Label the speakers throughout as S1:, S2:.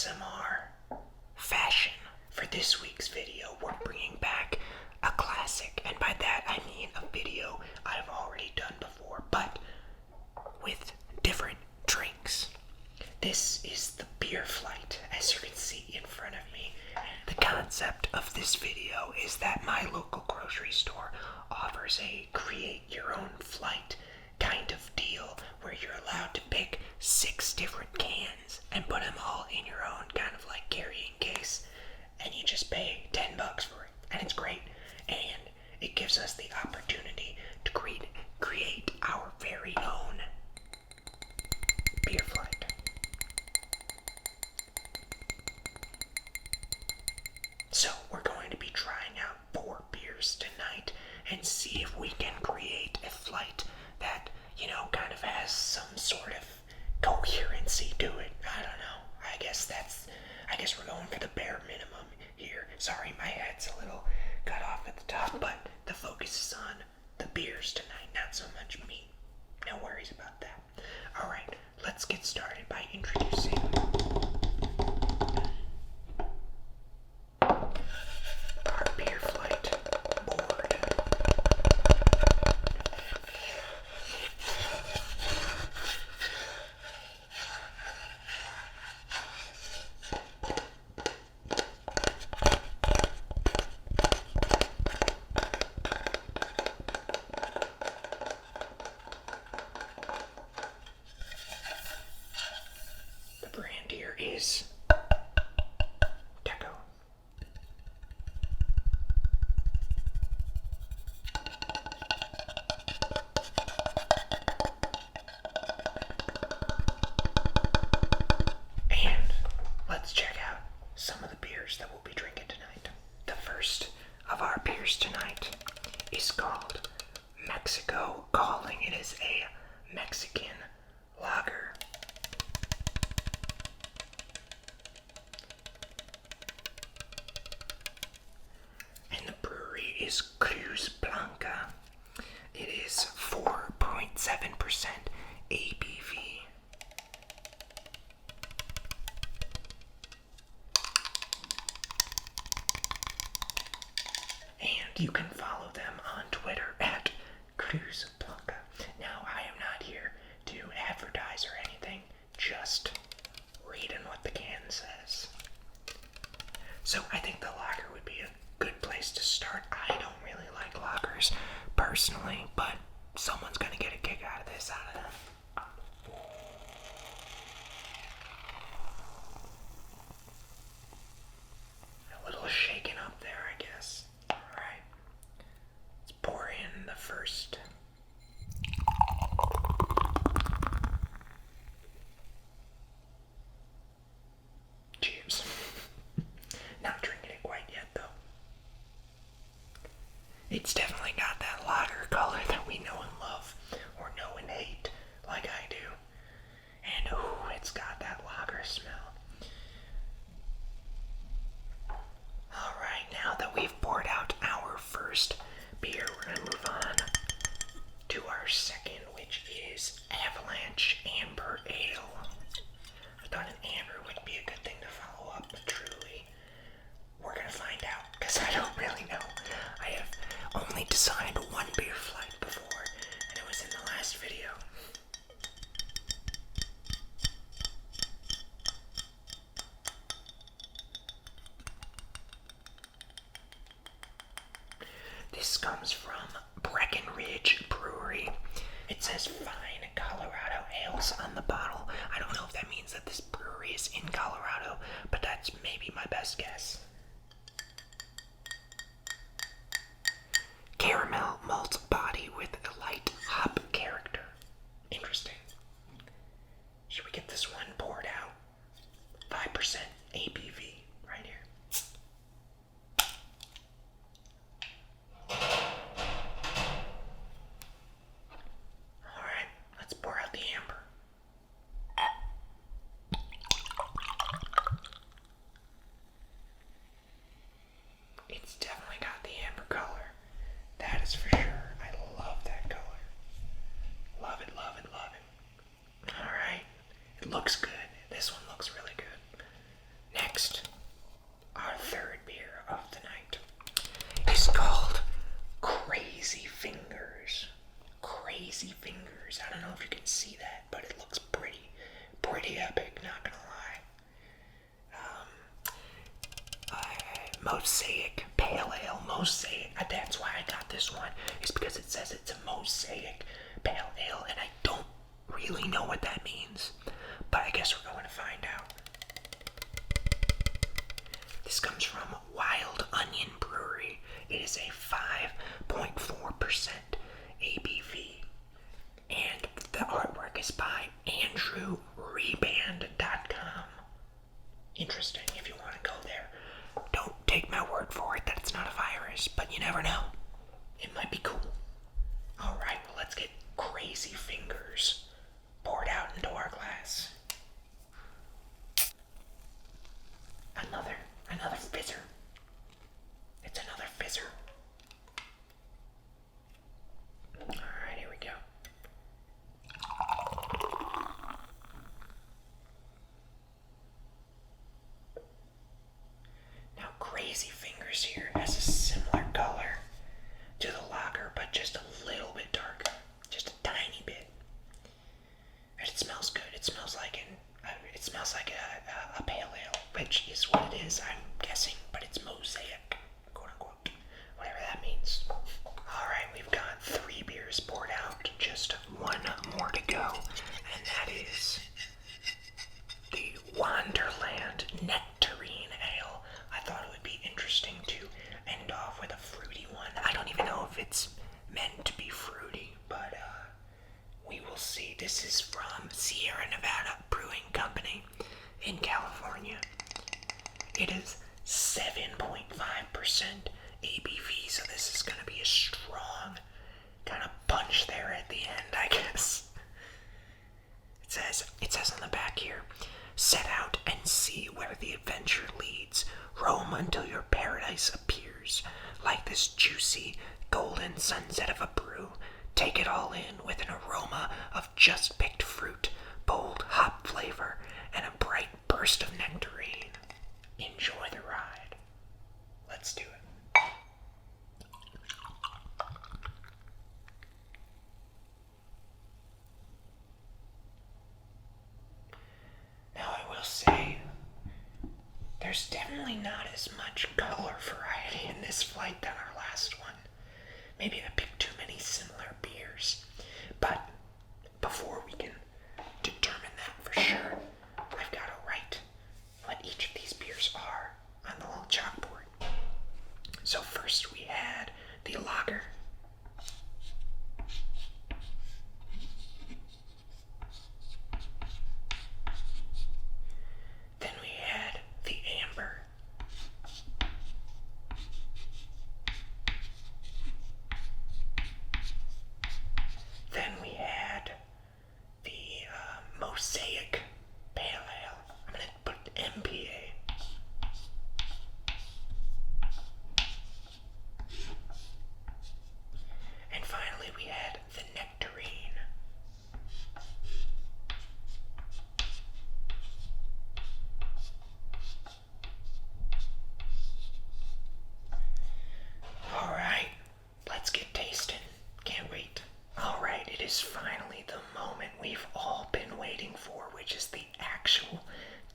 S1: ASMR fashion. For this week's video, we're bringing back a classic, and by that I mean a video I've already done before, but with different drinks. This is the beer flight, as you can see in front of me. The concept of this video is that my local grocery store offers a create your own flight kind of deal where you're allowed to pick 6 different cans and put them all in your own kind of like carrying case, and you just pay $10 for it, and it's great, and it gives us the opportunity to create our very own beer flight. So we're going to be trying out 4 beers tonight and see if we can create a flight that, kind of has some sort of coherency to it. I don't know. I guess we're going for the bare minimum here. Sorry, my head's a little cut off at the top, but the focus is on the beers tonight, not so much me. No worries about that. Alright, let's get started by introducing our beer flight board. The brand here is Deco. And let's check out some of the beers that we'll be drinking tonight. The first of our beers tonight is called Mexico Calling. It is a Mexican lager. And the brewery is Cruz Blanca. It is 4.7% ABV. And you can follow them on Twitter at Cruz Blanca. Now, I am not here to advertise or anything, just reading what the can says. So I think the lager would be a good place to start. I don't really like lagers personally, but someone's gonna get a kick out of this, out of them. A little shaken up there, I guess. Alright. Let's pour in the first. Cheers. Not drinking it quite yet, though. It's definitely got that lager color that we know and love, or know and hate, like I do. And ooh, it's got that lager smell. Alright, now that we've poured out our first beer, we're going to move on to our second, which is Avalanche Amber Ale. I thought an amber would be a good thing to follow up, but truly, we're going to find out, because I don't really know. I have only designed one beer flight before, and it was in the last video. This comes from Breckenridge Brewery. It says Fine Colorado Ales on the bottle. I don't know if that means that this brewery is in Colorado, but that's maybe my best guess. Caramel malt body with a light hop character. Interesting. Should we get this one poured out? 5% ABV right here. Alright, let's pour out the amber. It's definitely got the amber color. That is for sure. I love that color. Love it, love it, love it. Alright. It looks good. This one looks really good. Mosaic Pale Ale, and I don't really know what that means, but I guess we're going to find out. This comes from Wild Onion Brewery. It is a 5.4% ABV, and the artwork is by AndrewReband.com. Interesting if you want to go there. Don't take my word for it that it's not a virus, but you never know. It might be cool. Alright, well, let's get Crazy Fingers poured out into our glass. Another fizzer. It's another fizzer. Alright, here we go. Now, Crazy Fingers here has a similar color to the lager, but just a little bit darker. Just a tiny bit. And it smells good. It smells like a pale ale, which is what it is, I'm guessing, but it's Mosaic, quote unquote, whatever that means. Alright, we've got 3 beers poured out, just 1 more to go, and that is the Wonderland Nectarine Ale. I thought it would be interesting to end off with a fruity one. I don't even know if it's meant to be fruity, but we will see. This is from Sierra Nevada Brewing Company in California. It is 7.5% ABV, so this is going to be a strong kind of punch there at the end, I guess. It says on the back here, set out and see where the adventure leads. Roam until your paradise appears. Like this juicy, golden sunset of a brew, take it all in with an aroma of just picked fruit, bold hop flavor, and a bright burst of nectarine. Enjoy the ride. Let's do it. Now I will say, there's definitely not as much color variety in this flight than our last one. Maybe I picked too many similar beers. But before we can determine that for sure, I've got to write what each of these beers are on the little chalkboard. So first we had the lager. Then we had the amber. Then we had the Mosaic Pale Ale. I'm going to put MPA. And finally we had the Nectarine. Alright, let's get tasting. Can't wait. Alright, it is finally the moment we've all been waiting for, which is the actual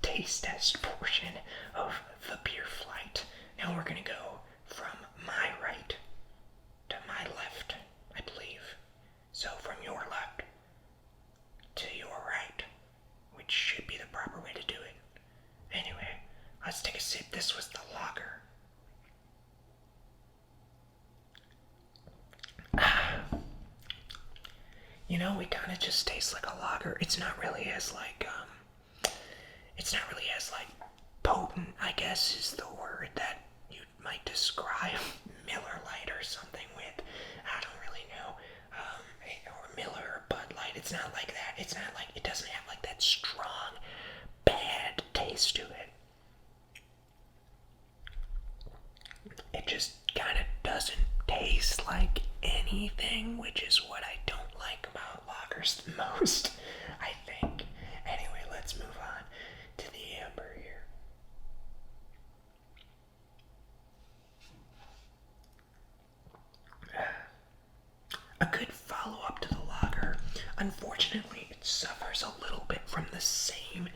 S1: taste test portion of the beer flight. Now we're going to go from my right to my left, I believe. So from your left to your right, which should be the proper way to do it. Anyway, let's take a sip. This was the lager. You know, it kind of just tastes like a lager. It's not really as potent, I guess is the word that you might describe Miller Lite or something with. I don't really know. Or Miller or Bud Light. It's not like that. It doesn't have like that strong, bad taste to it. It just kind of doesn't taste like anything, which is what I don't like about lagers the most, I think. Anyway, let's move on to the amber here. A good follow-up to the lager. Unfortunately, it suffers a little bit from the same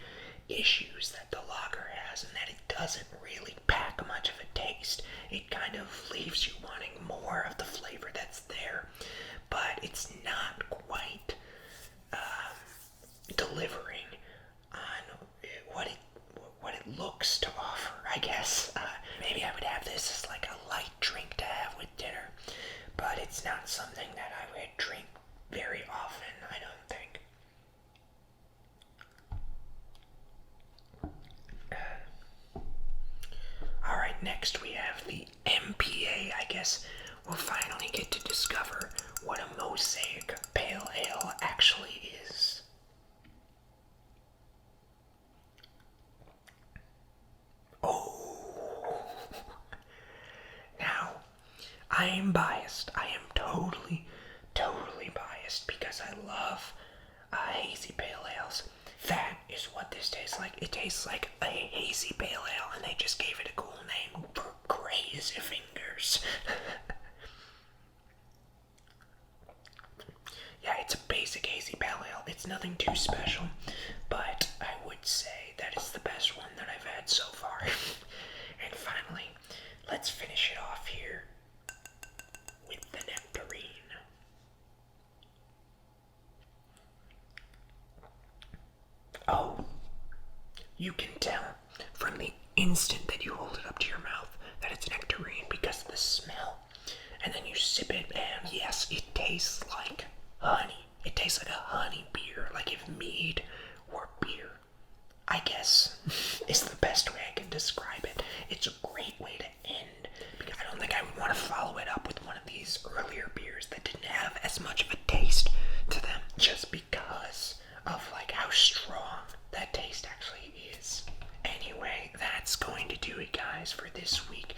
S1: issues that the lager has, and that it doesn't really pack much of a taste. It kind of leaves you wanting more of the flavor that's there, but it's not quite delivering on what it looks to offer, I guess. Maybe I would have this as like a light drink to have with dinner, but it's not something that I would drink very often, I don't think. Alright, next we have the MPA. I guess we'll finally get to discover what a Mosaic Pale Ale actually is. Oh! Now, I am biased. I am totally biased because I love hazy pale ales. That is what this tastes like. It tastes like a hazy pale ale, and they just gave it a cool name for crazy fingers. Yeah, it's a basic hazy pale ale. It's nothing too special, but I would say that is the best one that I've had so far. And finally, let's finish it off here with the Nectarine. Oh, you can tell from the instant that you hold it up to your mouth that it's Nectarine because of the smell. And then you sip it, and yes, it tastes like honey. It tastes like a honey beer, like if mead were beer, I guess, is the best way I can describe it. It's a great way to end, because I don't think I would want to follow it up with one of these earlier beers that didn't have as much of a taste to them, just because of like how strong that taste actually is. Anyway, that's going to do it, guys, for this week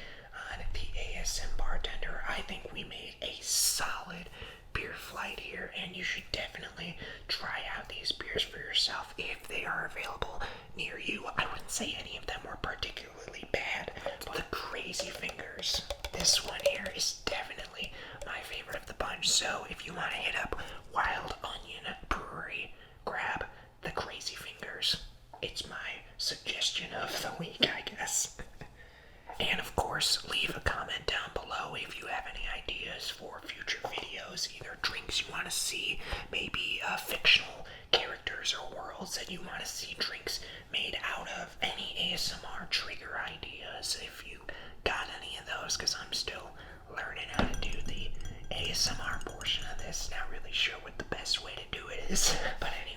S1: on the ASMBartender. I think we made a solid beer flight here, and you should definitely try out these beers for yourself if they are available near you. I wouldn't say any of them were particularly bad, but the Crazy Fingers, this one here, is definitely my favorite of the bunch. So if you want to hit up Wild Onion Brewery, grab the Crazy Fingers. It's my suggestion of the week, I guess. And of course, leave a comment down below if you have any ideas for future videos, either drinks you want to see, maybe fictional characters or worlds that you want to see drinks made out of, any ASMR trigger ideas if you got any of those, because I'm still learning how to do the ASMR portion of this, not really sure what the best way to do it is. But anyway,